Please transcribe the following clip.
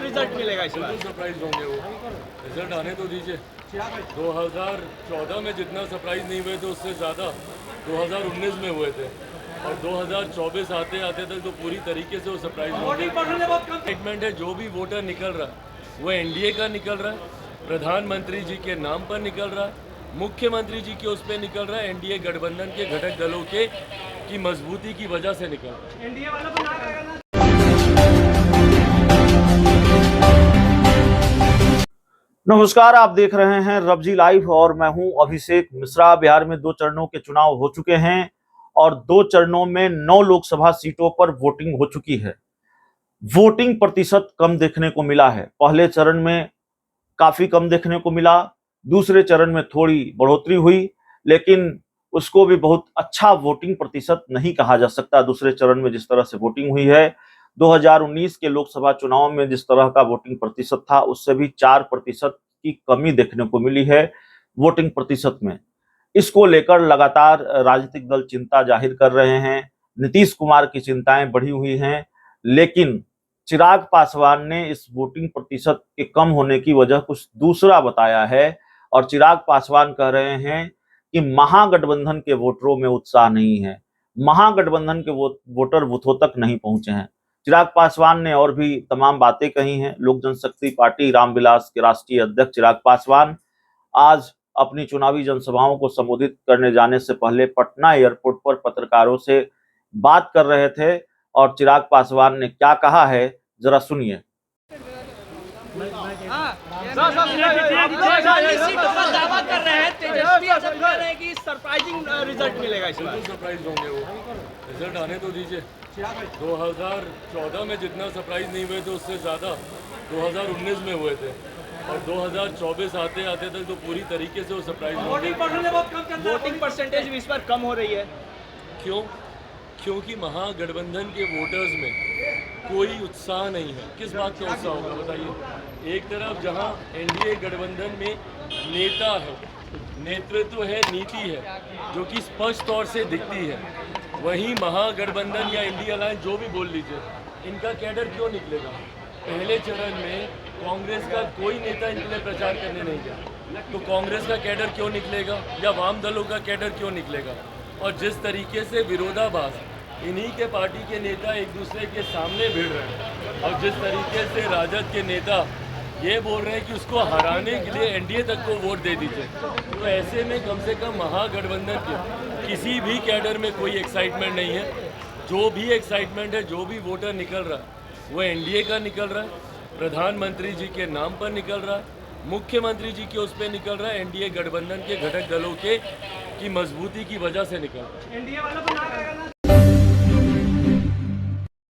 Result मिलेगा इस बार? Surprise होंगे वो, रिजल्ट आने तो दीजिए। 2014 में जितना सरप्राइज नहीं हुए थे उससे ज़्यादा 2019 में हुए थे, और 2024 आते आते तक तो पूरी तरीके से वो सरप्राइज होंगे। एक्साइटमेंट है, जो भी वोटर निकल रहा है वो एनडीए का निकल रहा है, प्रधानमंत्री जी के नाम पर निकल रहा है, मुख्यमंत्री जी के उस पर निकल रहा है, एनडीए गठबंधन के घटक दलों के की मजबूती की वजह से निकल रहा है। एनडीए वाला तो ना करेगा ना। नमस्कार, आप देख रहे हैं रबजी लाइव और मैं हूं अभिषेक मिश्रा। बिहार में 2 चरणों के चुनाव हो चुके हैं और 2 चरणों में 9 लोकसभा सीटों पर वोटिंग हो चुकी है। वोटिंग प्रतिशत कम देखने को मिला है। पहले चरण में काफी कम देखने को मिला, दूसरे चरण में थोड़ी बढ़ोतरी हुई, लेकिन उसको भी बहुत अच्छा वोटिंग प्रतिशत नहीं कहा जा सकता। दूसरे चरण में जिस तरह से वोटिंग हुई है, 2019 के लोकसभा चुनाव में जिस तरह का वोटिंग प्रतिशत था, उससे भी 4% की कमी देखने को मिली है वोटिंग प्रतिशत में। इसको लेकर लगातार राजनीतिक दल चिंता जाहिर कर रहे हैं। नीतीश कुमार की चिंताएं बढ़ी हुई हैं, लेकिन चिराग पासवान ने इस वोटिंग प्रतिशत के कम होने की वजह कुछ दूसरा बताया है। और चिराग पासवान कह रहे हैं कि महागठबंधन के वोटरों में उत्साह नहीं है, महागठबंधन के वोटर बूथों तक नहीं पहुंचे हैं। चिराग पासवान ने और भी तमाम बातें कही हैं। लोक जनशक्ति पार्टी रामविलास के राष्ट्रीय अध्यक्ष चिराग पासवान आज अपनी चुनावी जनसभाओं को संबोधित करने जाने से पहले पटना एयरपोर्ट पर पत्रकारों से बात कर रहे थे, और चिराग पासवान ने क्या कहा है जरा सुनिए। सीटों का दावा कर रहे हैं, तेजस्वी यादव कह रहे हैं कि सरप्राइजिंग रिजल्ट मिलेगा इस बार। सरप्राइज होंगे वो, रिजल्ट आने तो दीजिए। 2014 में जितना सरप्राइज नहीं हुए थे उससे ज़्यादा 2019 में हुए थे, और 2024 आते आते तक तो पूरी तरीके से वो सरप्राइज होंगे। वोटिंग परसेंटेज भी इस बार कम हो रही है। क्यों? क्योंकि महागठबंधन के वोटर्स में कोई उत्साह नहीं है। किस बात का उत्साह होगा बताइए? एक तरफ जहां एनडीए गठबंधन में नेता है, नेतृत्व है, नीति है जो कि स्पष्ट तौर से दिखती है, वहीं महागठबंधन या इंडिया अलायंस जो भी बोल लीजिए, इनका कैडर क्यों निकलेगा? पहले चरण में कांग्रेस का कोई नेता इनके लिए प्रचार करने नहीं गया, तो कांग्रेस का कैडर क्यों निकलेगा या वाम दलों का कैडर क्यों निकलेगा? और जिस तरीके से विरोधाभास इन्हीं के पार्टी के नेता एक दूसरे के सामने भिड़ रहे हैं, और जिस तरीके से राजद के नेता ये बोल रहे हैं कि उसको हराने के लिए एनडीए तक को वोट दे दीजिए, तो ऐसे में कम से कम महागठबंधन के किसी भी कैडर में कोई एक्साइटमेंट नहीं है। जो भी एक्साइटमेंट है, जो भी वोटर निकल रहा है वो एनडीए का निकल रहा है, प्रधानमंत्री जी के नाम पर निकल रहा है, मुख्यमंत्री जी के उस पर निकल रहा है, एनडीए गठबंधन के घटक दलों के की मजबूती की वजह से निकल रहा है। एनडीए वाला तो ना करेगा ना।